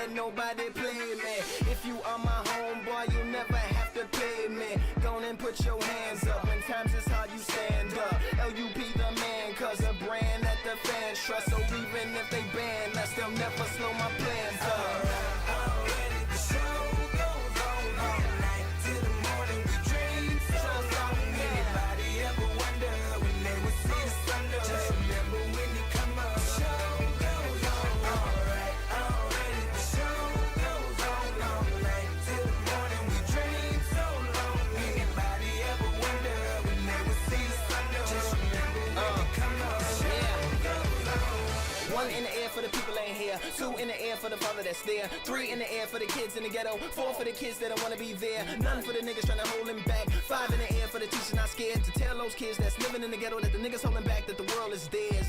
let nobody play me. If you are my homeboy, you never have to pay me. Go and put your hands up. When times is hard, you stand up. LUP the man, cause a brand that the fans trust. So even if they ban us, they'll never slow my plans up. Already the show goes on all night till the morning we dream so long. Anybody ever wonder when they would see the sun? Just remember when you come up. Show goes on all right. Already the show goes on all night till the morning we dream so long. Anybody ever wonder when they would see the sun? Just remember when you come up. Show goes on. One in the air for the people ain't here. Two in the air for the father that's there. Three in the air for the kids in the ghetto. Four for the kids that don't wanna be there. None for the niggas trying to hold him back. Five in the air for the teachers not scared to tell those kids that's living in the ghetto that the niggas holding back that the world is theirs.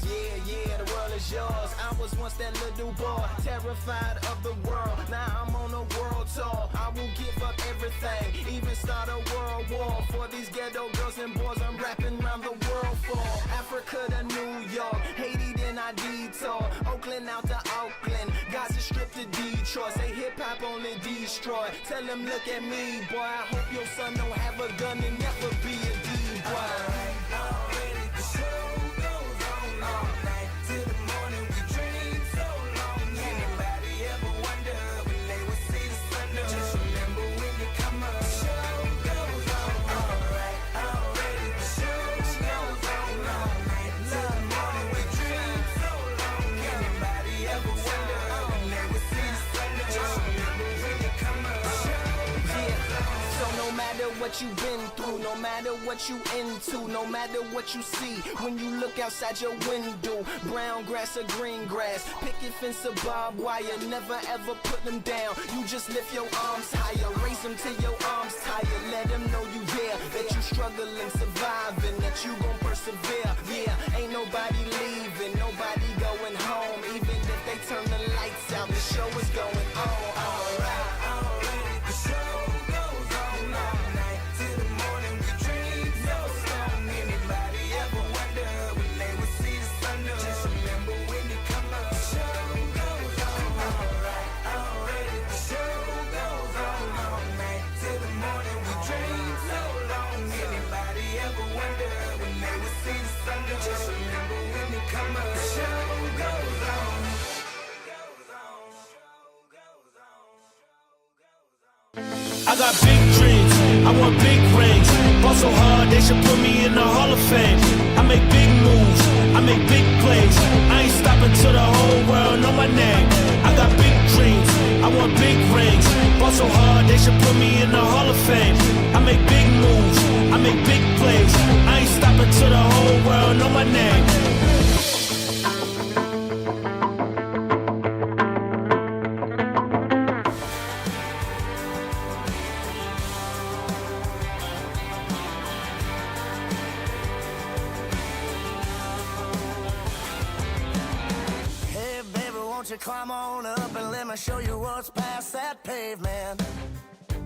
Yeah, the world is yours. I was once that little boy, terrified of the world. Now I'm on a world tour. I will give up everything, even start a world war for these ghetto girls and boys. I'm rapping around the world for Africa to New York, Haiti then I detour, Oakland out to Oakland, Gaza Strip to Detroit. Say hip hop only destroy. Tell them look at me, boy. I hope your son don't have a gun and never be a D-boy. Already the show goes on all night till the morning we dream so long. Anybody ever wonder when they would see the sun? Just remember when you come up. Show goes on all right. Already the show goes on all night till the morning we dream so long. Anybody ever wonder when they would see the sun? Just remember when you come up. So no matter what you've been through, no matter what you into, no matter what you see, when you look outside your window, brown grass or green grass, picket fence or barbed wire, never ever put them down. You just lift your arms higher, raise them till your arms tired. Let them know you there, that you struggling, surviving, that you gon' persevere. Yeah, ain't nobody leaving, nobody going home. Even if they turn the lights out, the show is going on. Alright, already the show goes on all night till the morning we dream so long. Anybody ever wonder when they would see the sun? Just remember when you come up. Show goes on alright. Already the show goes on all night till the morning we dream so long. Anybody ever wonder when they would see the sun? Just remember when you come up. Show goes on. I got big dreams, I want big rings. Ball so hard, they should put me in the Hall of Fame. I make big moves, I make big plays. I ain't stopping till the whole world know my name. I got big dreams, I want big rings. Ball so hard, they should put me in the Hall of Fame. I make big moves, I make big plays. I ain't stopping till the whole world know my name. Climb on up and let me show you what's past that pavement.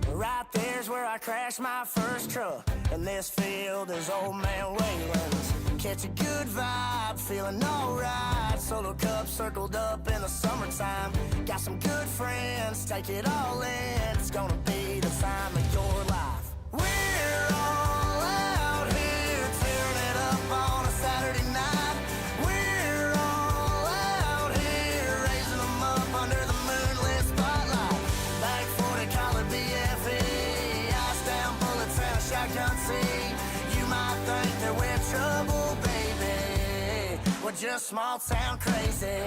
Right there's where I crashed my first truck, and this field is old man Wayland's. Catch a good vibe, feeling alright. Solo cup circled up in the summertime. Got some good friends, take it all in. It's gonna be the time of your life. We're all out here tearing it up on a Saturday night. You might think that we're trouble, baby. We're just small town crazy.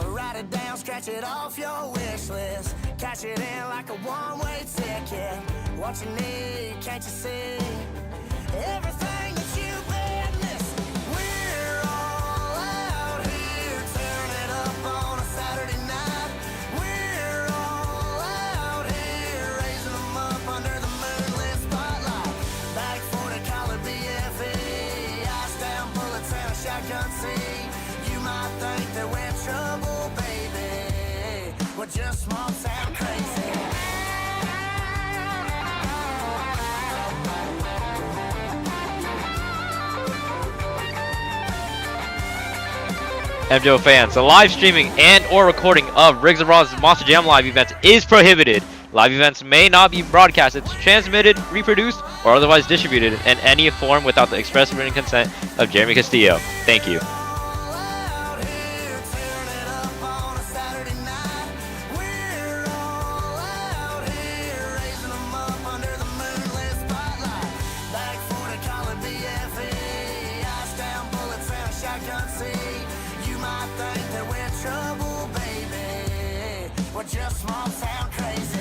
Write it down, scratch it off your wish list. Cash it in like a one-way ticket. What you need, can't you see? Everything that you've been missing. We're all out here tearing it up on a Saturday night. We're all out here raising them up under the moonlit spotlight. Back 40 collar BFE, ice down bullets and a shotgun seat. You might think that we're trouble, baby. We're just small town crazy. MJO fans, the live streaming and or recording of Riggs of Raw's Monster Jam live events is prohibited. Live events may not be broadcasted, transmitted, reproduced, or otherwise distributed in any form without the express written consent of Jeremy Castillo. Thank you. Just small town crazy.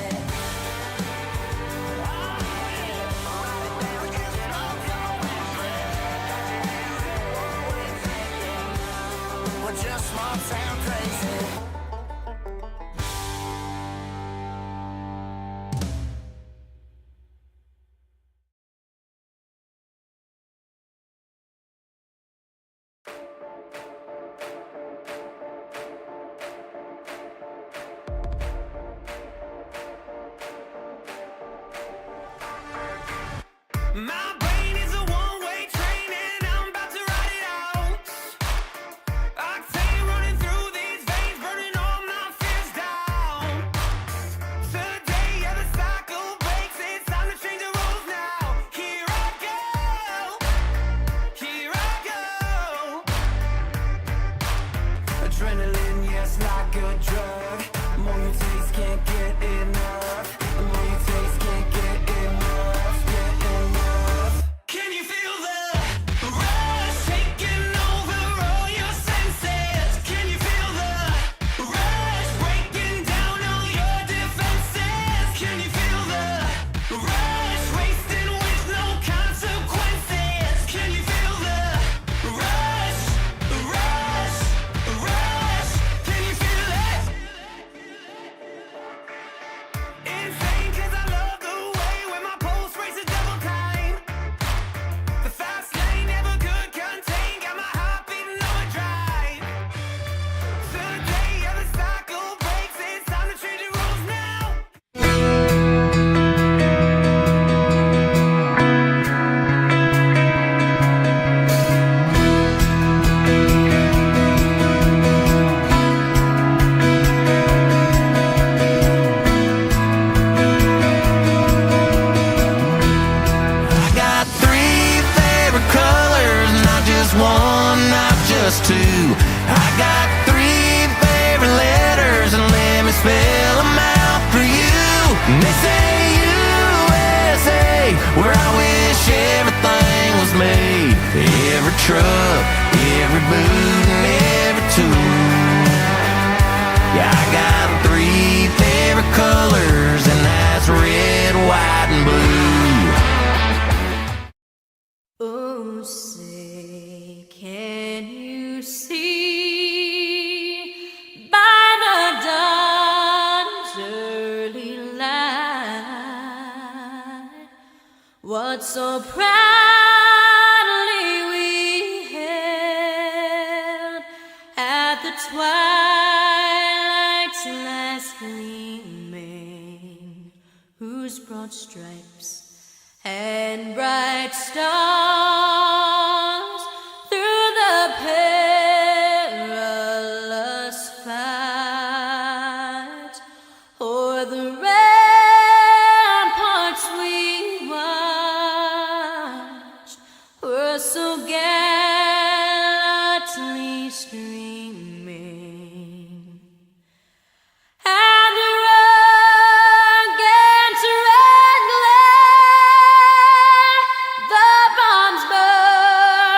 We're just small town crazy. My brain is a one-way train and I'm about to ride it out. Octane running through these veins, burning all my fears down. Today, yeah, the cycle breaks, it's time to change the rules now. Here I go. Adrenaline, yes, like a drug. The more you taste, can't get enough. The more you taste, can't get enough. Can you feel the rush taking over all your senses? Can you feel the rush breaking down all your defenses? Can you feel the rush wasting with no consequences? Can you feel the rush? Can you feel it? Insane 'cause I love the way when my pulse races double time. The fast lane never could contain, got my heart beating overdrive. Today, yeah, the cycle breaks, it's time to change the rules now. I got 3 favorite colors, not just one, not just two. I got 3 favorite letters, and let me spell them out for you. And they say USA, where I wish everything was made. Every truck, every boot, and every tool. Yeah, I got 3 favorite colors, and that's red, white, and blue. Oh, say, can you see by the dawn's early light what so proudly we held at the twilight's last gleaming, whose broad stripes and bright stars through the perilous fight o'er the ramparts we watched were so gallantly streaming. And the rugged red glare, the bombs burn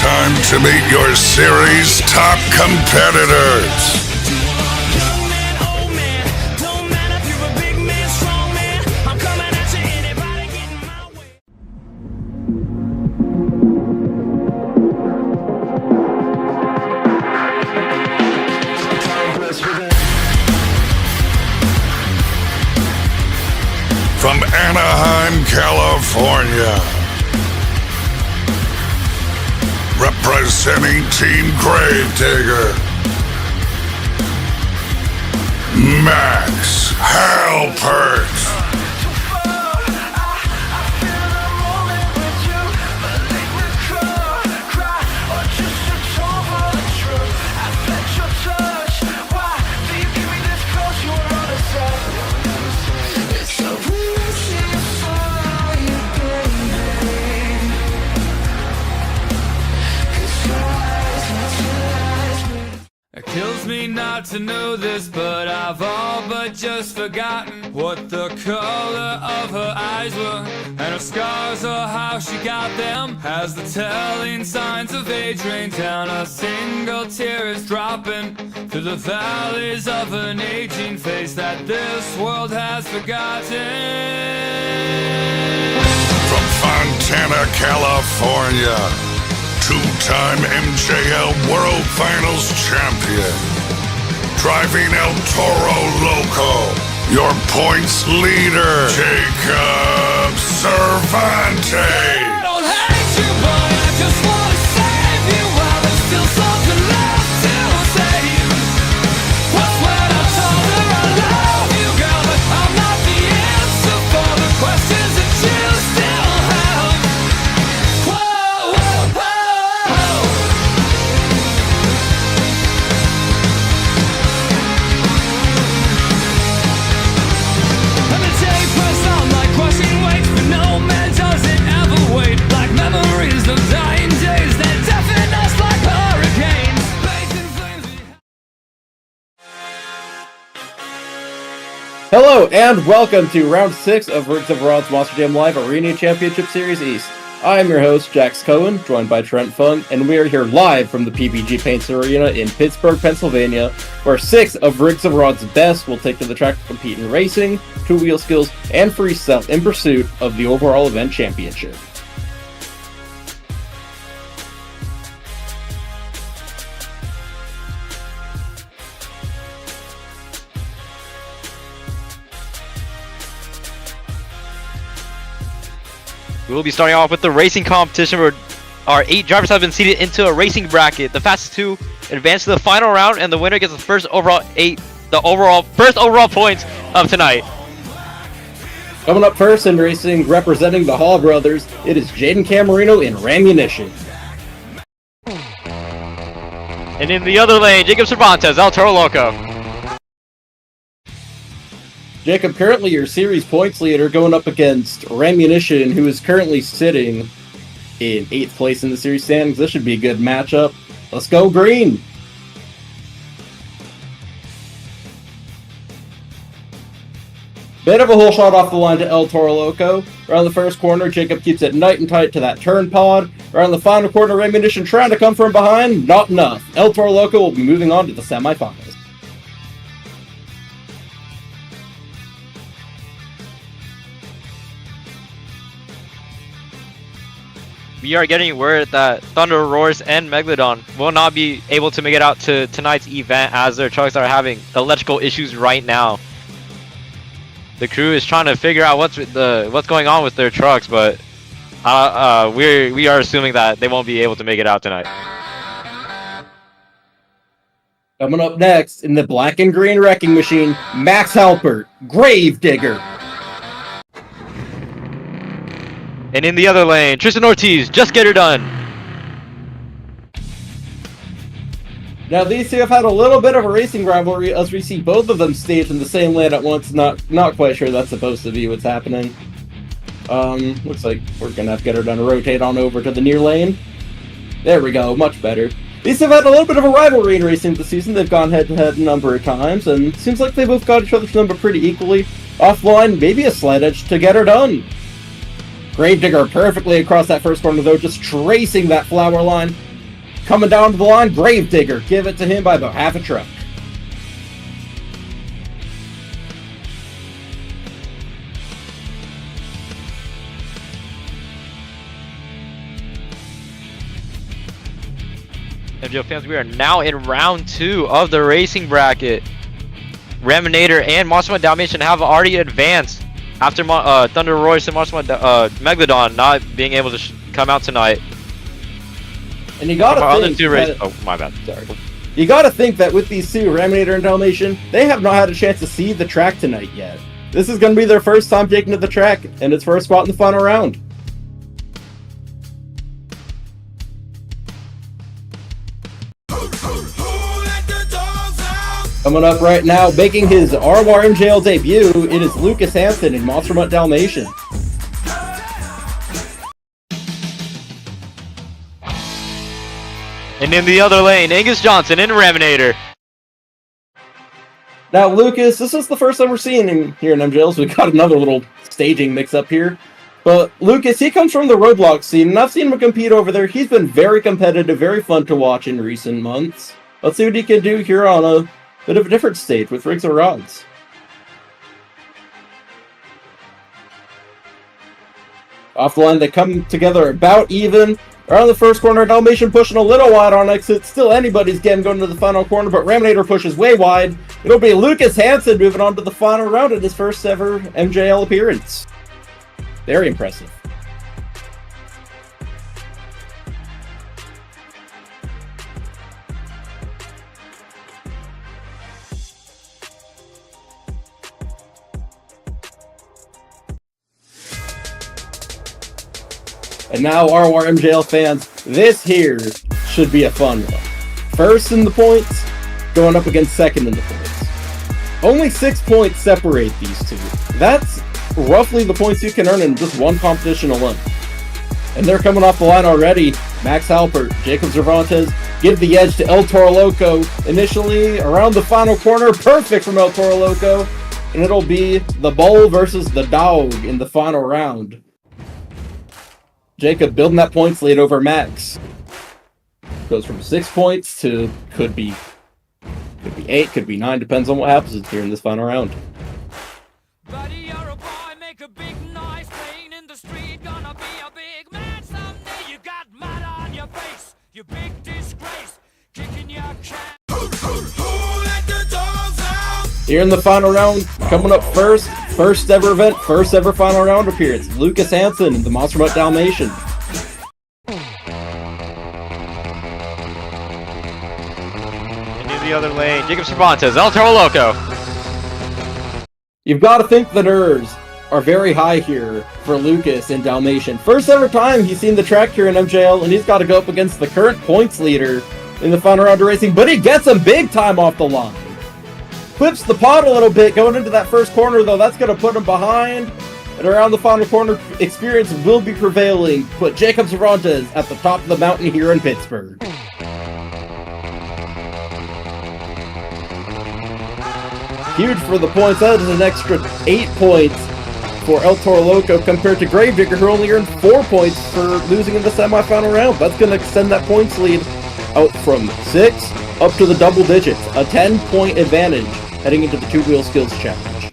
time to meet your series top competitors. From Anaheim, California, representing Team Gravedigger, Max Halpert. It kills me not to know this, but I've all but just forgotten what the color of her eyes were, and her scars or how she got them. As the telling signs of age rain down, a single tear is dropping through the valleys of an aging face that this world has forgotten. From Fontana, California, two-time MJL World Finals champion, driving El Toro Loco, your points leader, Jacob Cervantes. I don't hate you, but I just wanna save you while there's still something left to say. What's when I told her I love you, girl, but I'm not the answer for the questions that you still have. Whoa, whoa, whoa. And the day pressed on like crushing weights, but no man does it ever wait. Like memories of dying days that deafen us like hurricanes. Blazing flames we Hello and welcome to round 6 of Rings of Rod's Monster Jam Live Arena Championship Series East. I am your host, Jax Cohen, joined by Trent Fung, and we are here live from the PBG Paints Arena in Pittsburgh, Pennsylvania, where 6 of Rings of Rod's best will take to the track to compete in racing, two-wheel skills, and freestyle in pursuit of the overall event championship. We will be starting off with the racing competition where our 8 drivers have been seated into a racing bracket. The fastest 2 advance to the final round, and the winner gets the first overall points of tonight. Coming up first in racing, representing the Hall brothers, it is Jaden Camerino in Rammunition. And in the other lane, Jacob Cervantes, El Toro Loco. Jacob, currently your series points leader, going up against Rammunition, who is currently sitting in 8th place in the series standings. This should be a good matchup. Let's go green! Bit of a hole shot off the line to El Toro Loco. Around the first corner, Jacob keeps it nice and tight to that turn pod. Around the final corner, Rammunition trying to come from behind. Not enough. El Toro Loco will be moving on to the semifinals. We are getting word that Thunder, Roars, and Megalodon will not be able to make it out to tonight's event as their trucks are having electrical issues right now. The crew is trying to figure out what's going on with their trucks, but we are assuming that they won't be able to make it out tonight. Coming up next, in the black and green wrecking machine, Max Halpert, Gravedigger. And in the other lane, Tristan Ortiz, Just Get Her Done. Now these two have had a little bit of a racing rivalry as we see both of them staged in the same lane at once. Not quite sure that's supposed to be what's happening. Looks like we're gonna have to get her done to rotate on over to the near lane. There we go, much better. These have had a little bit of a rivalry in racing this season. They've gone head-to-head a number of times, and it seems like they both got each other's number pretty equally. Offline, maybe a slight edge to Get Her Done. Gravedigger perfectly across that first corner though, just tracing that flower line. Coming down to the line, Gravedigger. Give it to him by about half a truck. MGL fans, we are now in round 2 of the racing bracket. Raminator and Monster Dalmatian have already advanced after Thunder Royce and Monster Megalodon not being able to come out tonight. And you gotta think oh, my bad. Sorry. You gotta think that with these two, Raminator and Dalmatian, they have not had a chance to see the track tonight yet. This is gonna be their first time taking to the track, and its first spot in the final round. Coming up right now, making his ROR MJL debut, it is Lucas Hampton in Monster Mutt Dalmatian. And in the other lane, Angus Johnson in Raminator. Now, Lucas, this is the first time we're seeing him here in MJL, so we got another little staging mix-up here. But Lucas, he comes from the Roadblock scene, and I've seen him compete over there. He's been very competitive, very fun to watch in recent months. Let's see what he can do here on a bit of a different stage with Rigs or Rods. Off the line, they come together about even. Around the first corner, Dalmatian pushing a little wide on exit. Still anybody's game going to the final corner, but Raminator pushes way wide. It'll be Lucas Hansen moving on to the final round in his first ever MJL appearance. Very impressive. And now, ROR MJL fans, this here should be a fun one. First in the points, going up against second in the points. Only 6 points separate these two. That's roughly the points you can earn in just one competition alone. And they're coming off the line already. Max Halpert, Jacob Cervantes give the edge to El Toro Loco. Initially, around the final corner, perfect from El Toro Loco. And it'll be the Bull versus the Dog in the final round. Jacob building that points lead over Max. Goes from 6 points to could be 8, could be 9, depends on what happens here in this final round. Buddy, you're a boy, make a big noise, playing in the street, gonna be a big man someday. You got mud on your face, you big disgrace, kicking your cat. Here in the final round, coming up first ever event, first ever final round appearance, Lucas Hansen in the Monster Mutt Dalmatian. Into the other lane, Jacob Cervantes, El Toro Loco. You've got to think the nerves are very high here for Lucas in Dalmatian. First ever time he's seen the track here in MJL, and he's got to go up against the current points leader in the final round of racing, but he gets him big time off the line. Flips the pod a little bit going into that first corner, though. That's going to put him behind. And around the final corner, experience will be prevailing. Put Jacob Cervantes at the top of the mountain here in Pittsburgh. Huge for the points. That is an extra 8 points for El Toro Loco compared to Gravedigger, who only earned 4 points for losing in the semifinal round. That's going to extend that points lead out from 6 up to the double digits. A 10-point advantage heading into the two-wheel skills challenge.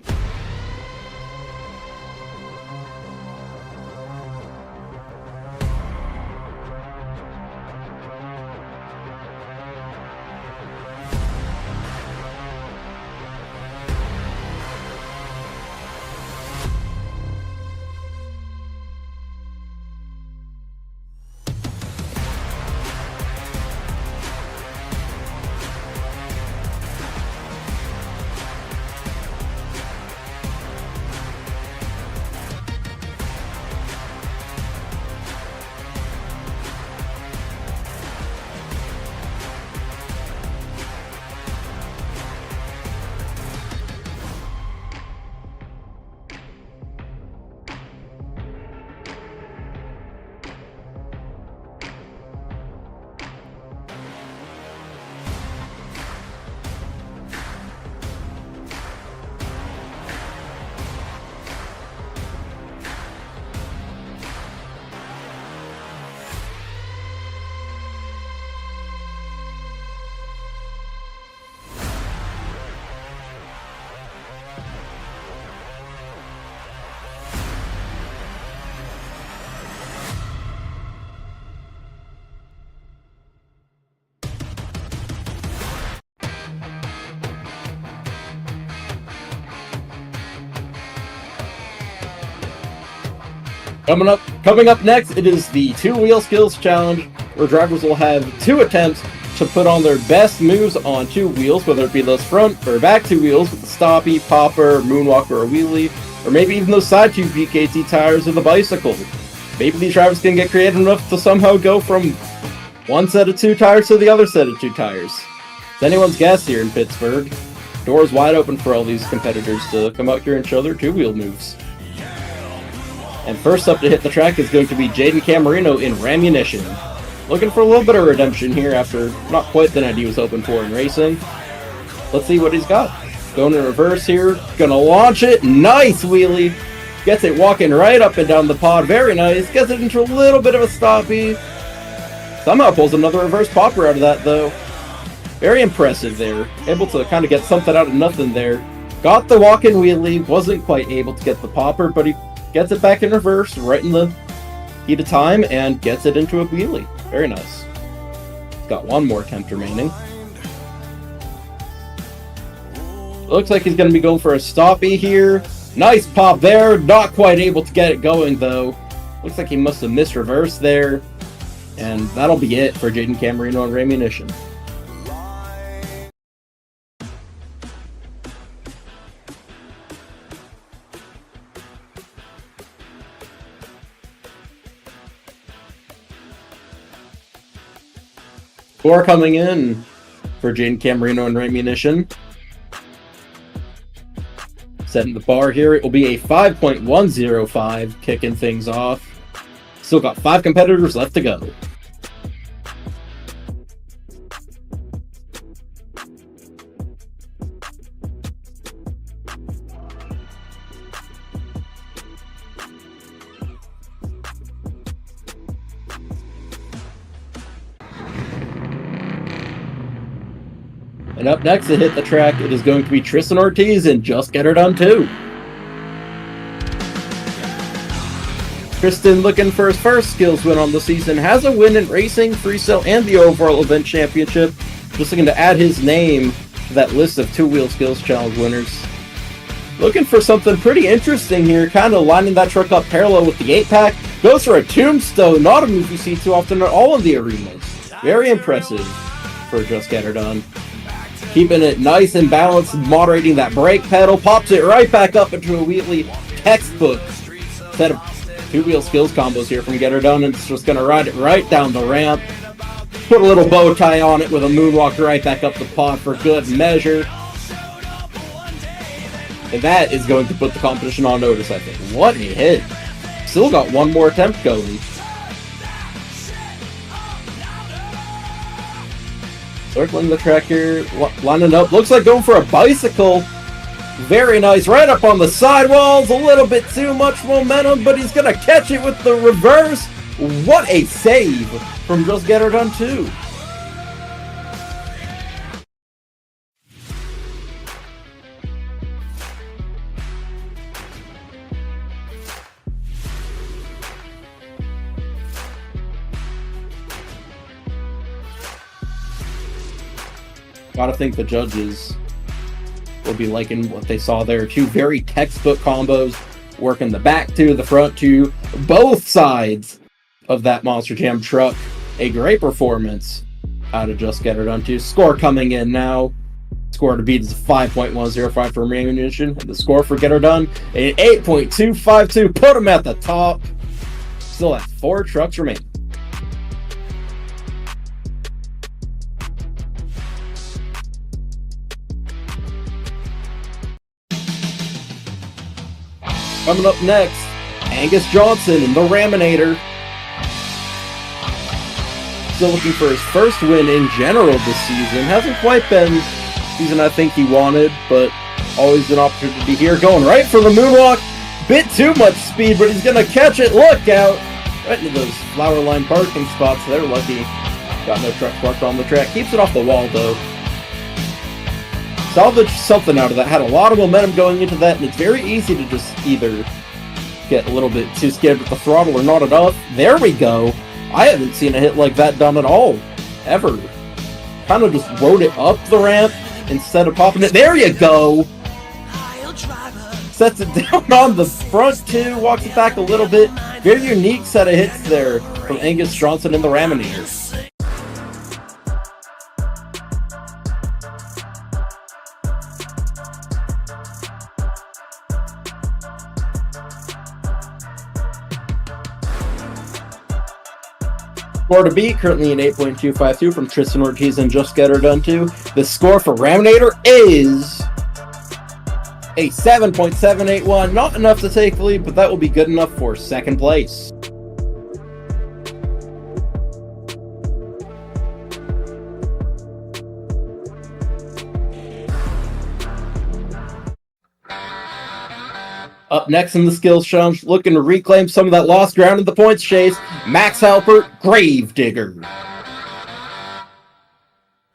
Coming up next, it is the two-wheel skills challenge, where drivers will have 2 attempts to put on their best moves on 2 wheels, whether it be those front or back 2 wheels with the stoppie, popper, moonwalker, or wheelie, or maybe even those side 2 VKT tires of the bicycle. Maybe these drivers can get creative enough to somehow go from one set of 2 tires to the other set of 2 tires. It's anyone's guess here in Pittsburgh. Doors wide open for all these competitors to come out here and show their 2-wheel moves. And first up to hit the track is going to be Jaden Camarino in Rammunition. Looking for a little bit of redemption here after not quite the night he was hoping for in racing. Let's see what he's got. Going in reverse here. Gonna launch it. Nice wheelie. Gets it walking right up and down the pod. Very nice. Gets it into a little bit of a stoppie. Somehow pulls another reverse popper out of that though. Very impressive there. Able to kind of get something out of nothing there. Got the walk-in wheelie. Wasn't quite able to get the popper, but he gets it back in reverse right in the heat of time and gets it into a wheelie. Very nice. Got one more attempt remaining. Looks like he's going to be going for a stoppie here. Nice pop there. Not quite able to get it going though. Looks like he must have missed reverse there. And that'll be it for Jaden Camarino on Rammunition. Score coming in for Jaden Camarino and Rammunition. Setting the bar here, it will be a 5.105, kicking things off. Still got 5 competitors left to go. And up next to hit the track, it is going to be Tristan Ortiz and Just Get Her Done 2. Tristan, looking for his first skills win on the season, has a win in racing, freestyle, and the overall event championship. Just looking to add his name to that list of 2-wheel skills challenge winners. Looking for something pretty interesting here, kind of lining that truck up parallel with the 8-pack. Goes for a tombstone, not a move you see too often at all in the arenas. Very impressive for Just Get Her Done. Keeping it nice and balanced, moderating that brake pedal, pops it right back up into a wheelie. Textbook set of 2-wheel skills combos here from Get Her Done, and it's just going to ride it right down the ramp. Put a little bow tie on it with a moonwalker right back up the pod for good measure. And that is going to put the competition on notice, I think. What a hit. Still got one more attempt going. Circling the track here, lining up. Looks like going for a bicycle. Very nice. Right up on the sidewalls. A little bit too much momentum, but he's going to catch it with the reverse. What a save from Just Get Her Done 2. Gotta think the judges will be liking what they saw there. 2 very textbook combos, working the back 2, the front 2, both sides of that Monster Jam truck. A great performance out of Just Get Her Done 2. Score coming in now. Score to beat is 5.105 for Rammunition. And the score for Get Her Done, an 8.252. Put them at the top. Still have 4 trucks remaining. Coming up next, Angus Johnson in the Raminator. Still looking for his first win in general this season. Hasn't quite been the season I think he wanted, but always an opportunity here. Going right for the moonwalk. Bit too much speed, but he's going to catch it. Look out. Right into those flower line parking spots. They're lucky. Got no truck parked on the track. Keeps it off the wall, though. Salvaged something out of that. Had a lot of momentum going into that, and it's very easy to just either get a little bit too scared with the throttle or not enough. There we go. I haven't seen a hit like that done at all. Ever. Kind of just rode it up the ramp instead of popping it. There you go! sets it down on the front two, walks it back a little bit. Very unique set of hits there from Angus Johnson in the Raminator. Score to beat, currently an 8.252 from Tristan Ortiz and Just Get Her Done Too. The score for Raminator is a 7.781. Not enough to take the lead, but that will be good enough for second place. Up next in the skills challenge, looking to reclaim some of that lost ground in the points chase, Max Halpert, Gravedigger.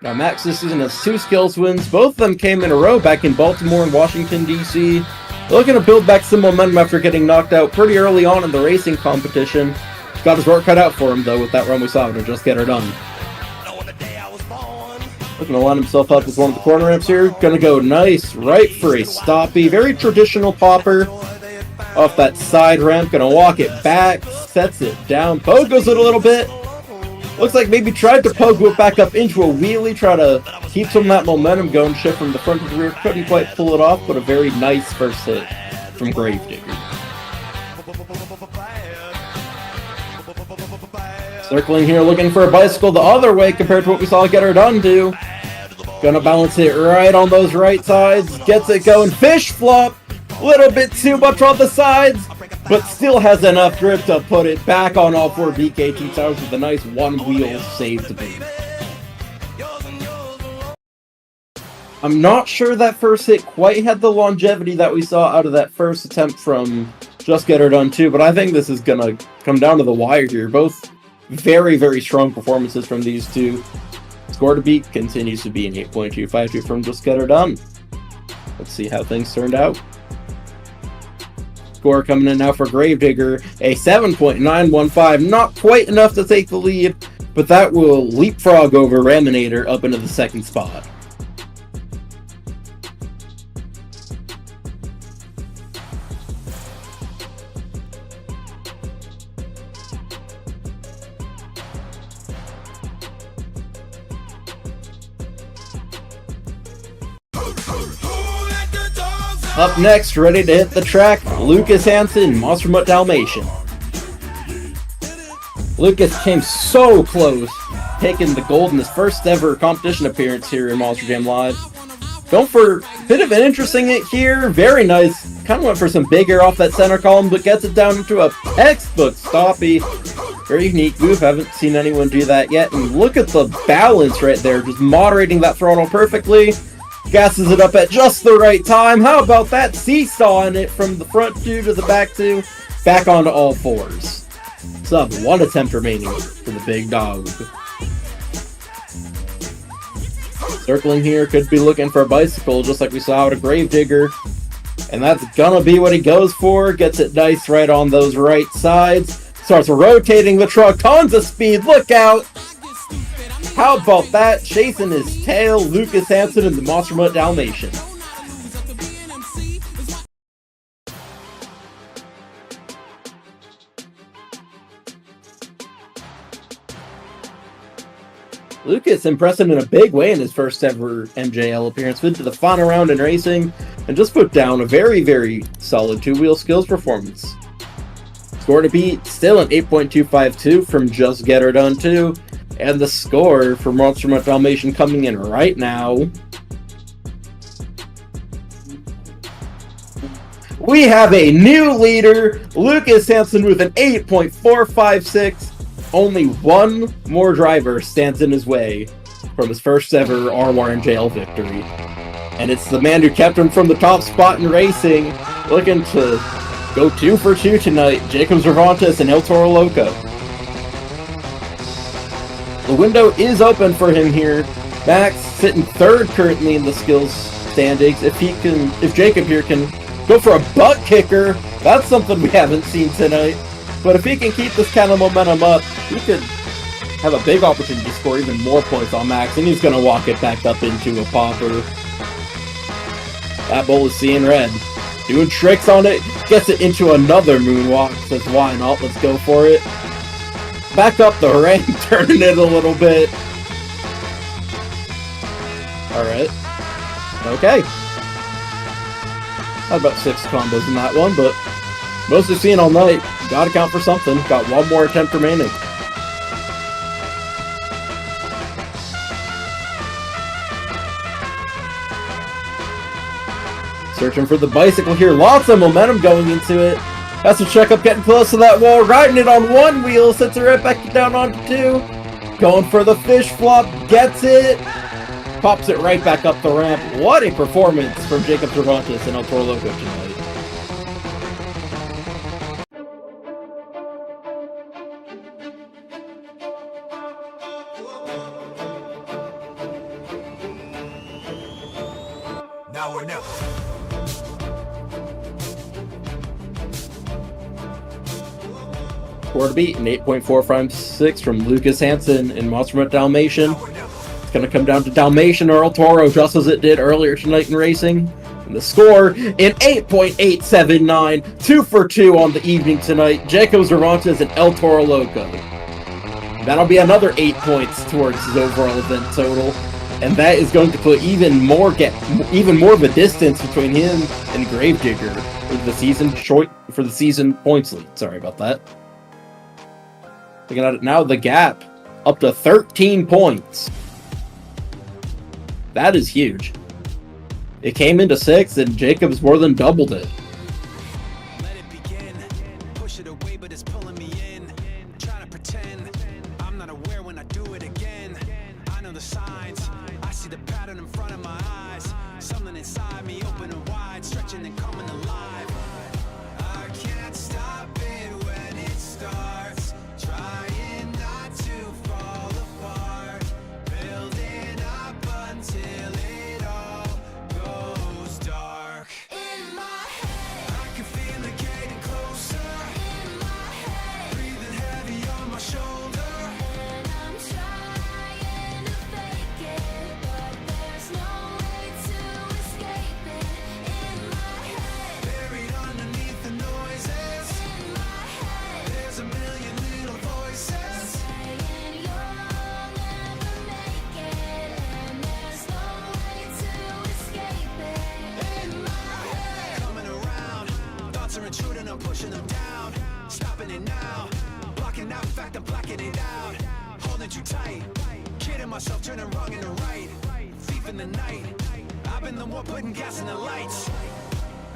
Now Max this season has 2 skills wins, both of them came in a row back in Baltimore and Washington, D.C. Looking to build back some momentum after getting knocked out pretty early on in the racing competition. Got his work cut out for him though with that run we saw to Just Get Her Done. Looking to line himself up with one of the corner ramps here. Gonna go nice right for a stoppy. Very traditional popper off that side ramp. Gonna walk it back. Sets it down. Pogos it a little bit. Looks like maybe tried to pogo it back up into a wheelie. Try to keep some of that momentum going. Shift from the front to the rear. Couldn't quite pull it off, but a very nice first hit from Gravedigger. Circling here, looking for a bicycle the other way compared to what we saw Get Her Done to. Gonna balance it right on those right sides. Gets it going. Fish flop. Little bit too much on the sides, but still has enough grip to put it back on all 4 VK2 towers with a nice one-wheel save to boot. I'm not sure that first hit quite had the longevity that we saw out of that first attempt from Just Get Her Done Too, but I think this is gonna come down to the wire here. Both very, very strong performances from these two. Score to beat continues to be an 8.252 from Just Get Her Done. Let's see how things turned out. Score coming in now for Gravedigger, a 7.915. Not quite enough to take the lead, but that will leapfrog over Raminator up into the second spot. Up next, ready to hit the track, Lucas Hansen, Monster Mutt Dalmatian. Lucas came so close, taking the gold in his first ever competition appearance here in Monster Jam Live. Going for a bit of an interesting hit here, very nice. Kind of went for some big air off that center column, but gets it down into a textbook stoppy. Very unique move, haven't seen anyone do that yet. And look at the balance right there, just moderating that throttle perfectly. Gasses it up at just the right time. How about that seesawing it from the front 2 to the back 2, back onto all 4s. Sub 1 attempt remaining for the big dog. Circling here, could be looking for a bicycle just like we saw with a Gravedigger. And that's gonna be what he goes for. Gets it nice right on those right sides. Starts rotating the truck, tons of speed, look out! How about that? Chasing his tail, Lucas Hansen and the Monster Mutt Dalmatian. Lucas impressing in a big way in his first ever MJL appearance. Went to the final round in racing and just put down a very, very solid 2-wheel skills performance. Score to beat, still an 8.252 from Just Get Her Done Too. And the score for Monster Mutt Dalmatian coming in right now. We have a new leader, Lucas Hansen with an 8.456. Only one more driver stands in his way from his first ever ROR and JL victory. And it's the man who kept him from the top spot in racing, looking to go 2 for 2 tonight, Jacob Cervantes and El Toro Loco. The window is open for him here. Max sitting 3rd currently in the skills standings. If Jacob here can go for a butt kicker, that's something we haven't seen tonight. But if he can keep this kind of momentum up, he could have a big opportunity to score even more points on Max, and he's going to walk it back up into a popper. That bull is seeing red. Doing tricks on it, gets it into another moonwalk, says why not, let's go for it. Back up the ring, turning it a little bit. Alright. Okay. Had about 6 combos in that one, but most we've seen all night. Gotta count for something. Got one more attempt remaining. Searching for the bicycle here. Lots of momentum going into it. Has to check up, getting close to that wall. Riding it on one wheel. Sets it right back down onto 2. Going for the fish flop. Gets it. Pops it right back up the ramp. What a performance from Jacob Cervantes and El Toro Loco tonight. Now or never. Quarter beat, an 8.456 from Lucas Hansen in Monster Mutt Dalmatian. It's going to come down to Dalmatian or El Toro, just as it did earlier tonight in racing. And the score in 8.879, 2 for 2 on the evening tonight. Jacob Cervantes and El Toro Loco. That'll be another 8 points towards his overall event total. And that is going to put even more of a distance between him and Gravedigger for the season points lead. Sorry about that. Looking at it now, the gap up to 13 points. That is huge. It came into 6th, and Jacobs more than doubled it. Let it begin. Push it away, but it's pulling me in. Trying to pretend I'm not aware when I do it again. I know the signs. I see the pattern in front of my eyes. Something inside me open and wide, stretching and coming alive. I can't stop it when it starts. Trying not to fall apart. Building up until it all goes dark. In my head, I can feel it getting closer. In my head, breathing heavy on my shoulder. And I'm trying to fake it, but there's no way to escape it. In my head, buried underneath the noises. In my head, there's a million little voices saying you'll never make it, and there's no way to escape it. In my head, coming around, thoughts are intruding, I'm pushing them down, stopping it now, blocking out, in fact I'm blacking it out, holding too tight, kidding myself, turning wrong into right, thief in the night, I've been the one putting gas in the lights.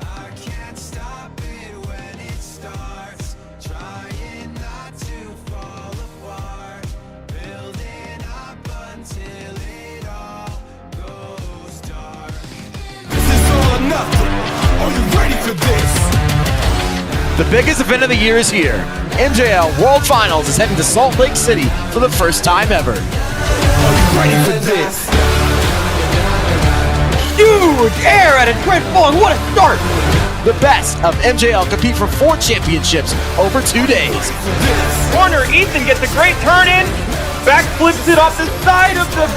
I can't stop it when it starts, trying not to fall apart, building up until it all goes dark. This is all or nothing. Are you ready for this? The biggest event of the year is here. MJL World Finals is heading to Salt Lake City for the first time ever. Are you ready for this? Huge air at a Trent Fong. What a start! The best of MJL compete for 4 championships over 2 days. Corner, Ethan gets a great turn in, backflips it off the side of the...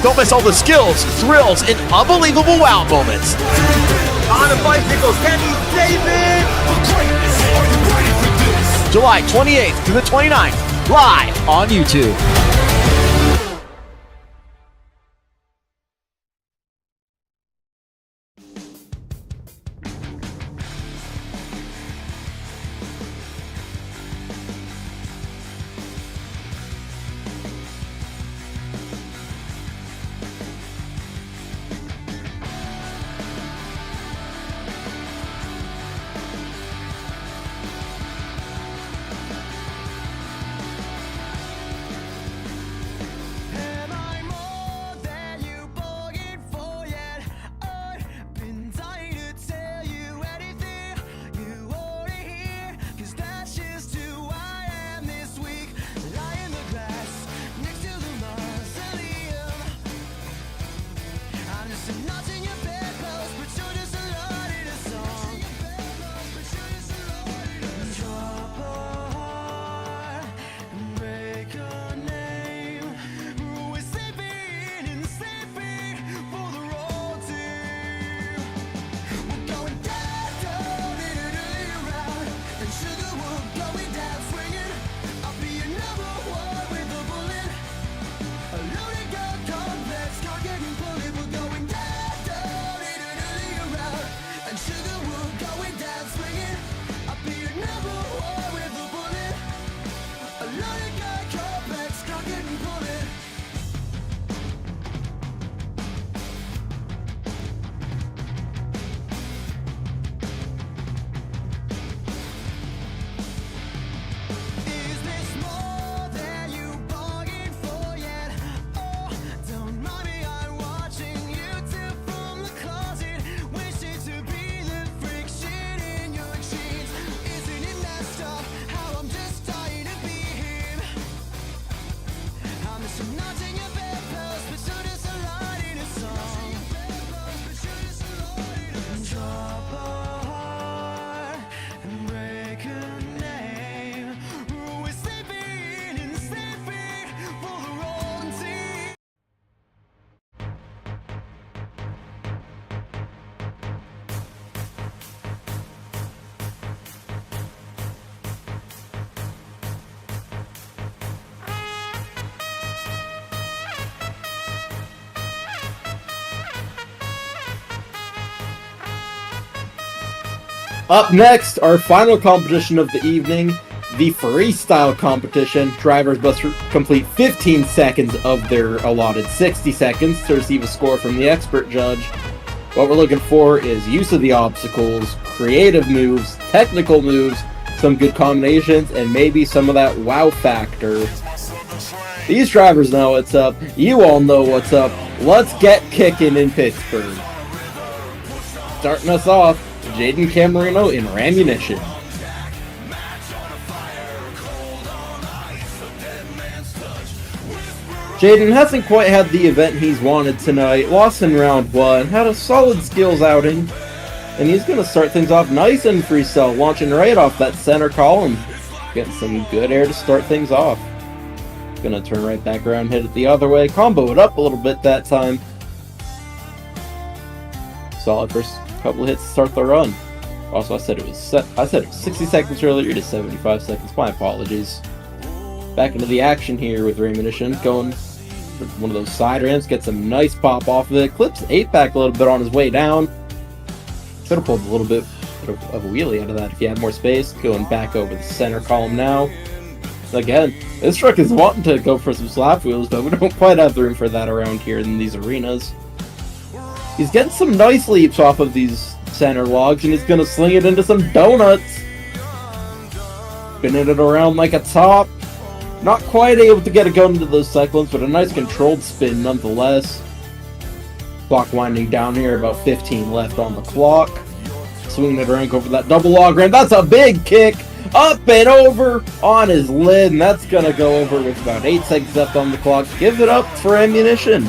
Don't miss all the skills, thrills, and unbelievable wow moments. On a bicycle, can he save it? July 28th through the 29th, live on YouTube. Up next, our final competition of the evening, the freestyle competition. Drivers must complete 15 seconds of their allotted 60 seconds to receive a score from the expert judge. What we're looking for is use of the obstacles, creative moves, technical moves, some good combinations, and maybe some of that wow factor. These drivers know what's up. You all know what's up. Let's get kicking in Pittsburgh. Starting us off, Jaden Camerino in Rammunition. Jaden hasn't quite had the event he's wanted tonight. Lost in round 1, had a solid skills outing, and he's going to start things off nice in freestyle, launching right off that center column. Getting some good air to start things off. Gonna turn right back around, hit it the other way, combo it up a little bit that time. Solid first couple of hits to start the run. Also, I said it was 60 seconds earlier, it is 75 seconds. My apologies. Back into the action here with Rammunition, going for one of those side ramps, gets some nice pop off of it, clips 8 back a little bit on his way down. Could have pulled a little bit of a wheelie out of that if he had more space. Going back over the center column now. Again, this truck is wanting to go for some slap wheels, but we don't quite have the room for that around here in these arenas. He's getting some nice leaps off of these center logs, and he's going to sling it into some donuts. Spinning it around like a top. Not quite able to get it going into those cyclones, but a nice controlled spin nonetheless. Clock winding down here, about 15 left on the clock. Swinging it around over that double log ramp. That's a big kick! Up and over on his lid, and that's gonna go over with about 8 seconds left on the clock. Give it up for Ammunition.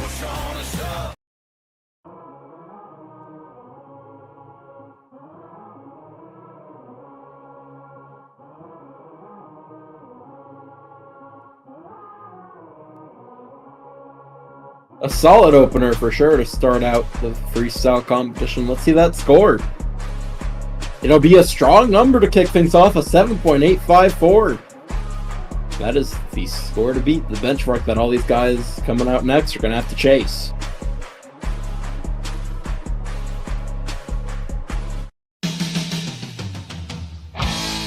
A solid opener for sure to start out the freestyle competition. Let's see that score. It'll be a strong number to kick things off, a 7.854. That is the score to beat, the benchmark that all these guys coming out next are going to have to chase.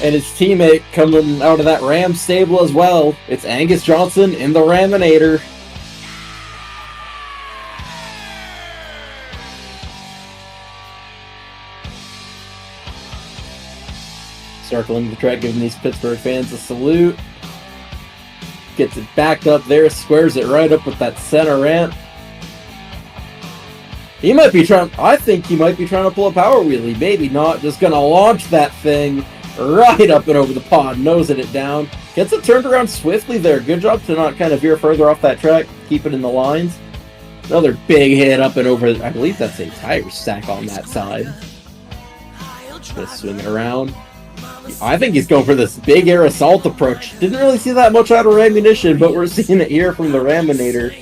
And his teammate coming out of that Ram stable as well. It's Angus Johnson in the Raminator. Circling the track, giving these Pittsburgh fans a salute. Gets it backed up there, squares it right up with that center ramp. He might be trying, I think he might be trying to pull a power wheelie. Maybe not, just gonna launch that thing right up and over the pod, nosing it down. Gets it turned around swiftly there. Good job to not kind of veer further off that track, keep it in the lines. Another big hit up and over, I believe that's a tire stack on that side. Just swing it around. I think he's going for this big air assault approach. Didn't really see that much out of Ammunition, but we're seeing it here from the Raminator.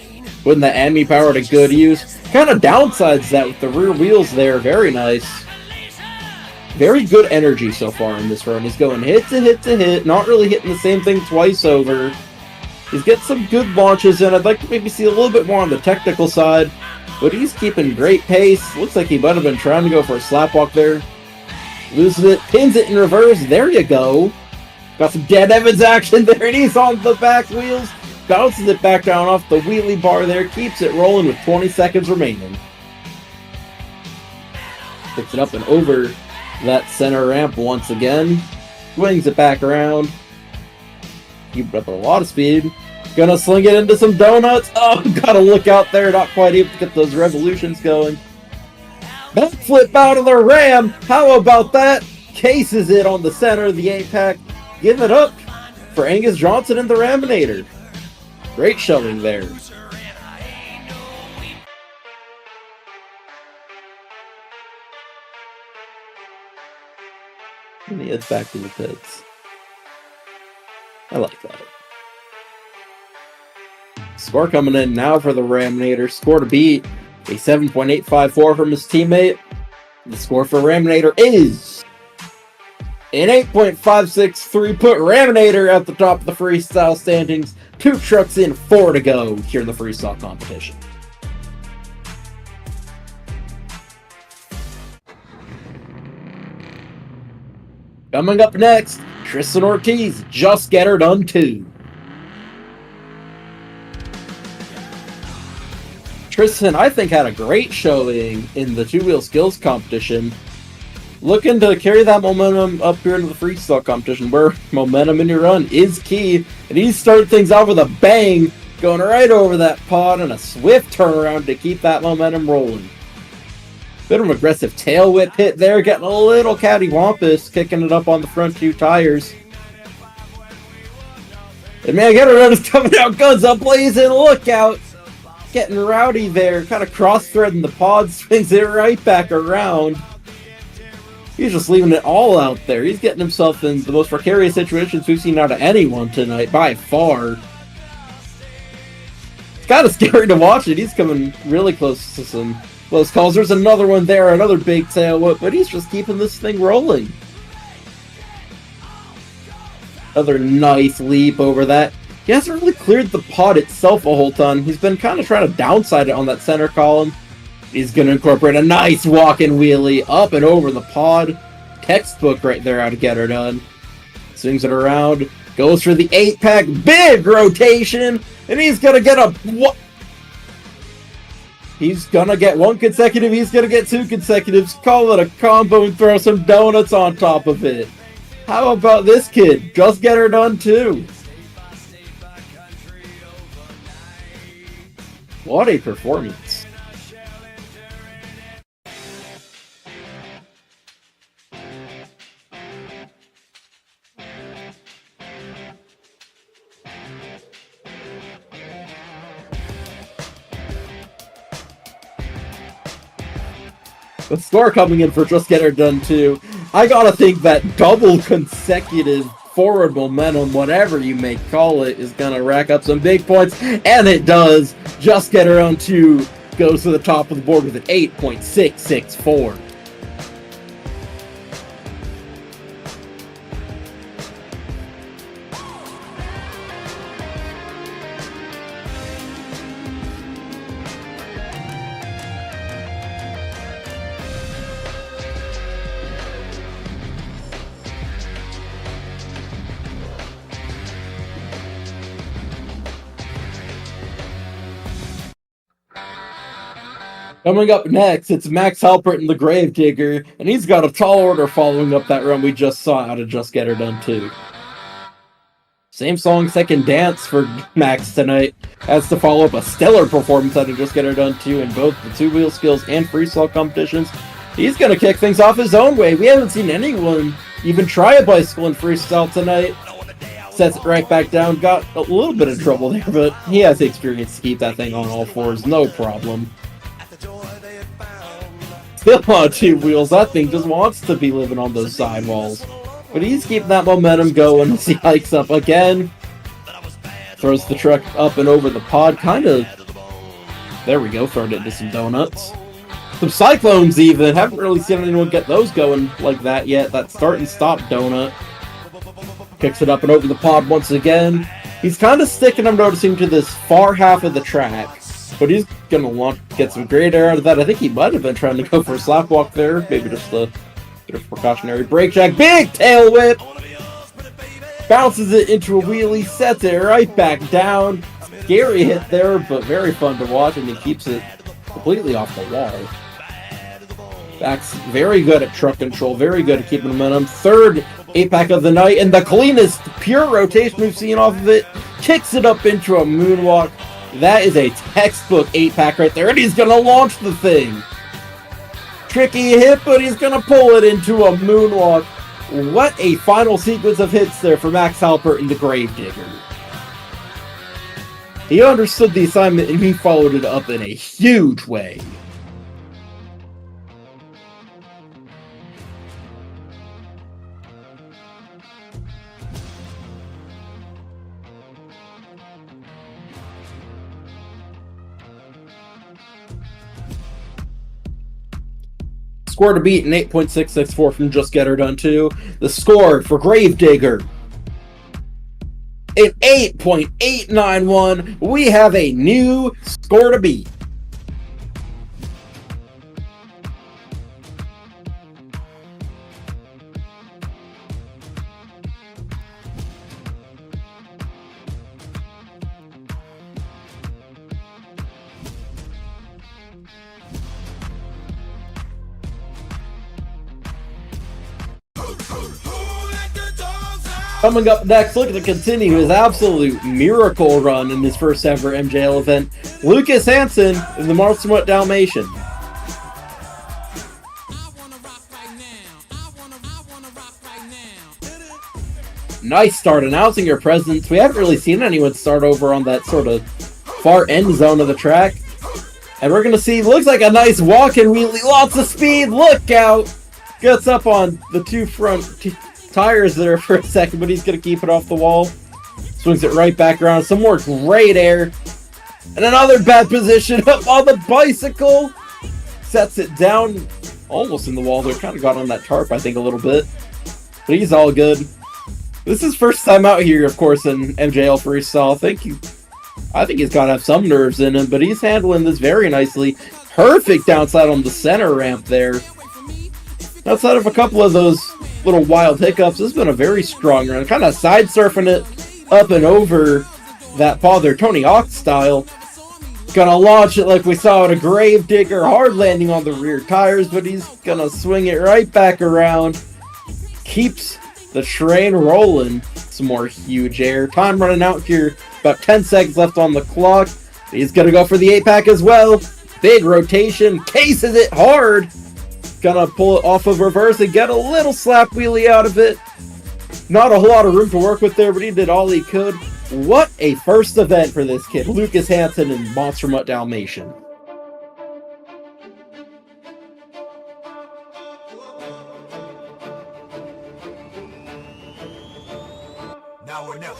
Putting the Ammi power to good use. Kind of downsides that with the rear wheels there. Very nice. Very good energy so far in this run. He's going hit to hit to hit. Not really hitting the same thing twice over. He's getting some good launches in. I'd like to maybe see a little bit more on the technical side. But he's keeping great pace. Looks like he might have been trying to go for a slap walk there. Loses it, pins it in reverse. There you go. Got some Dead Evans action there, and he's on the back wheels. Bounces it back down off the wheelie bar there. Keeps it rolling with 20 seconds remaining. Picks it up and over that center ramp once again. Swings it back around. Keep it up at a lot of speed. Gonna sling it into some donuts. Oh, gotta look out there. Not quite able to get those revolutions going. Backflip out of the Ram. How about that? Cases it on the center of the 8-pack. Give it up for Angus Johnson and the Raminator. Great showing there. And he heads back to the pits. I like that. Score coming in now for the Raminator. Score to beat. A 7.854 from his teammate. The score for Raminator is an 8.563. Put Raminator at the top of the freestyle standings. 2 trucks in, 4 to go here in the freestyle competition. Coming up next, Tristan Ortiz, Just Get Her Done 2. Tristan, I think, had a great showing in the two-wheel skills competition. Looking to carry that momentum up here into the freestyle competition, where momentum in your run is key. And he started things off with a bang, going right over that pod and a swift turnaround to keep that momentum rolling. Bit of an aggressive tail whip hit there, getting a little cattywampus, kicking it up on the front two tires. And man, Get Her Done is coming out, guns a blazing, look out! Getting rowdy there, kind of cross-threading the pod, swings it right back around. He's just leaving it all out there. He's getting himself in the most precarious situations we've seen out of anyone tonight, by far. It's kind of scary to watch it. He's coming really close to some close calls. There's another one there, another big tail whip, but he's just keeping this thing rolling. Another nice leap over that. He hasn't really cleared the pod itself a whole ton. He's been kind of trying to downside it on that center column. He's going to incorporate a nice walk-in wheelie up and over the pod. Textbook right there out of Get Her Done. Swings it around. Goes for the 8-pack. Big rotation. And he's going to get a... He's going to get one consecutive. He's going to get two consecutives. Call it a combo and throw some donuts on top of it. How about this kid? Just Get Her Done too. What a performance. The score coming in for Just Get Her Done 2. I gotta think that double consecutive forward momentum, whatever you may call it, is gonna rack up some big points, and it does. Just Get Her Done 2 goes to the top of the board with an 8.664. Coming up next, it's Max Halpert and the Gravedigger, and he's got a tall order following up that run we just saw out of Just Get Her Done 2. Same song, second dance for Max tonight, has to follow up a stellar performance out of Just Get Her Done 2 in both the two-wheel skills and freestyle competitions. He's going to kick things off his own way. We haven't seen anyone even try a bicycle in freestyle tonight. Sets it right back down, got a little bit of trouble there, but he has the experience to keep that thing on all fours, no problem. Still on two wheels, that thing just wants to be living on those sidewalls. But he's keeping that momentum going as he hikes up again. Throws the truck up and over the pod, kind of... There we go, throwing it into some donuts. Some cyclones even, haven't really seen anyone get those going like that yet. That start and stop donut. Kicks it up and over the pod once again. He's kind of sticking, I'm noticing, to this far half of the track. But he's going to get some great air out of that. I think he might have been trying to go for a slap walk there. Maybe just a bit of precautionary brake check. Big tail whip! Bounces it into a wheelie, sets it right back down. Scary hit there, but very fun to watch, and he keeps it completely off the wall. Max very good at truck control, very good at keeping momentum. Third 8-pack of the night, and the cleanest pure rotation we've seen off of it. Kicks it up into a moonwalk. That is a textbook 8-pack right there, and he's going to launch the thing. Tricky hit, but he's going to pull it into a moonwalk. What a final sequence of hits there for Max Halpert and the Gravedigger. He understood the assignment, and he followed it up in a huge way. Score to beat an 8.664 from Just Get Her Done 2. The score for Gravedigger, an 8.891. We have a new score to beat. Coming up next, looking to continue his absolute miracle run in his first ever MJL event, Lucas Hansen in the Martial Dalmatian. Nice start announcing your presence. We haven't really seen anyone start over on that sort of far end zone of the track. And we're going to see, looks like a nice walk-in wheelie, lots of speed, look out! Gets up on the two front tires there for a second, but he's going to keep it off the wall. Swings it right back around, some more great air. And another bad position up on the bicycle. Sets it down almost in the wall there, kind of got on that tarp I think a little bit. But he's all good. This is first time out here, of course, in MJL Freestyle. I think he's got to have some nerves in him, but he's handling this very nicely. Perfect downside on the center ramp there. Outside of a couple of those little wild hiccups, this has been a very strong run. Kind of side surfing it up and over that Father Tony Hawk style. Gonna launch it like we saw at a Gravedigger. Hard landing on the rear tires, but he's gonna swing it right back around. Keeps the train rolling. Some more huge air. Time running out here. About 10 seconds left on the clock. He's gonna go for the 8-pack as well. Big rotation. Cases it hard. Gonna pull it off of reverse and get a little slap wheelie out of it. Not a whole lot of room to work with there, but he did all he could. What a first event for this kid. Lucas Hansen and Monster Mutt Dalmatian. Now or never.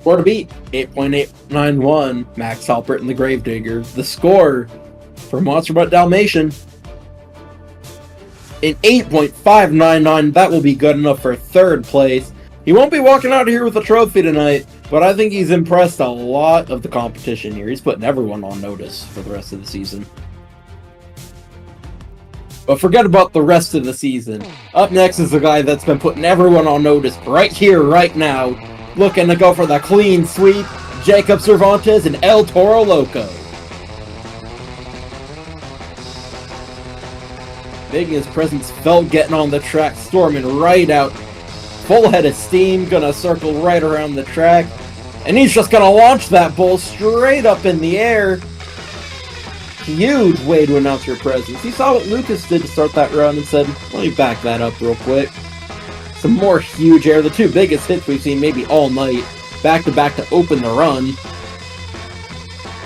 Score to beat, 8.891, Max Halpert and the Gravedigger. The score for Monster Mutt Dalmatian, an 8.599. That will be good enough for third place. He won't be walking out of here with a trophy tonight, but I think he's impressed a lot of the competition here. He's putting everyone on notice for the rest of the season. But forget about the rest of the season. Up next is the guy that's been putting everyone on notice right here, right now. Looking to go for the clean sweep, Jacob Cervantes and El Toro Loco. Making his presence felt getting on the track, storming right out. Full head of steam, gonna circle right around the track. And he's just gonna launch that bull straight up in the air. Huge way to announce your presence. He saw what Lucas did to start that run and said, let me back that up real quick. Some more huge air, the two biggest hits we've seen maybe all night. Back to back to open the run.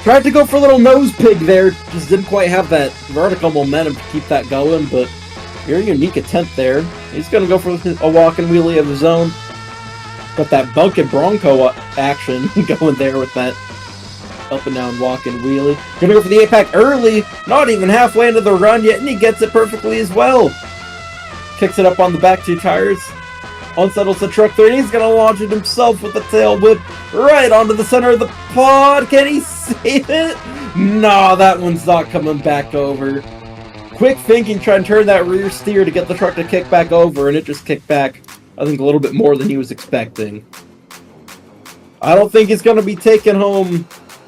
Tried to go for a little nose pig there, just didn't quite have that vertical momentum to keep that going, but very unique attempt there. He's going to go for a walk-and wheelie of his own. Got that bunkin' Bronco action going there with that up and down walk-and wheelie. Gonna go for the 8-pack early, not even halfway into the run yet, and he gets it perfectly as well. Kicks it up on the back two tires. Unsettles the truck there, and he's gonna launch it himself with the tail whip right onto the center of the pod. Can he save it? No, that one's not coming back over. Quick thinking, trying to turn that rear steer to get the truck to kick back over, and it just kicked back, I think, a little bit more than he was expecting. I don't think he's gonna be taking home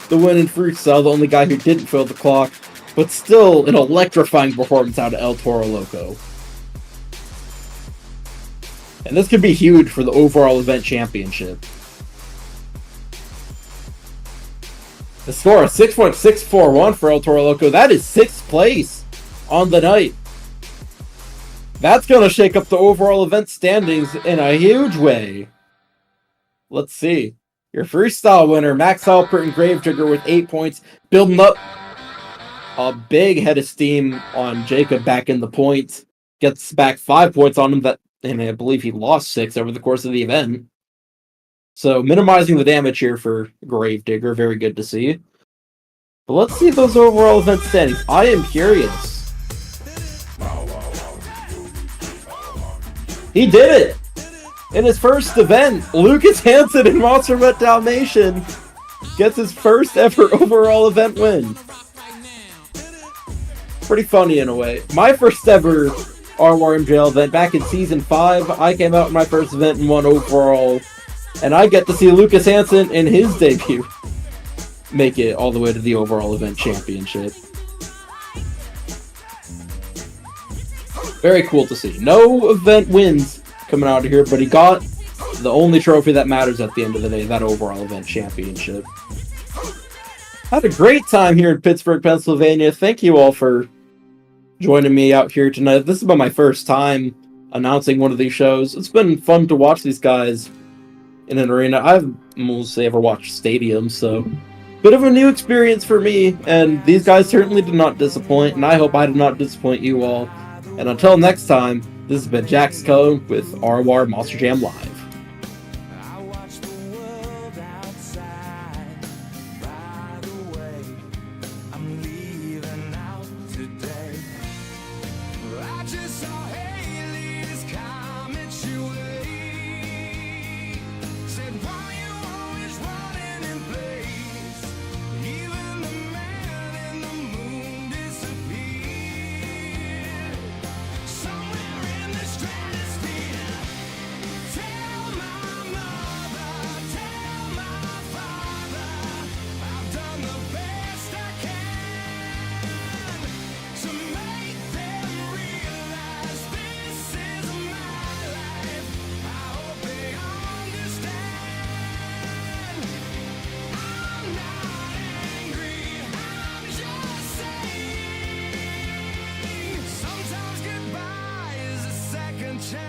the win in freestyle, the only guy who didn't fill the clock, but still an electrifying performance out of El Toro Loco. And this could be huge for the overall event championship. The score is 6.641 for El Toro Loco. That is 6th place on the night. That's going to shake up the overall event standings in a huge way. Let's see. Your freestyle winner, Max Halpert and Gravedigger with 8 points. Building up a big head of steam on Jacob back in the points. Gets back 5 points on him, and I believe he lost 6 over the course of the event. So minimizing the damage here for Gravedigger. Very good to see. But let's see those overall event standings. I am curious. He did it! In his first event, Lucas Hansen and Monster Mutt Dalmatian gets his first ever overall event win. Pretty funny in a way. My first ever ROR MJL event back in Season 5, I came out in my first event and won overall And I get to see Lucas Hansen in his debut make it all the way to the overall event championship. Very cool to see. No event wins coming out of here, but he got the only trophy that matters at the end of the day, that overall event championship. Had a great time here in Pittsburgh, Pennsylvania. Thank you all for joining me out here tonight. This has been my first time announcing one of these shows. It's been fun to watch these guys in an arena. I've mostly ever watched stadiums, so bit of a new experience for me, and these guys certainly did not disappoint, and I hope I did not disappoint you all. And until next time, this has been Jax Cone with ROR Monster Jam Live.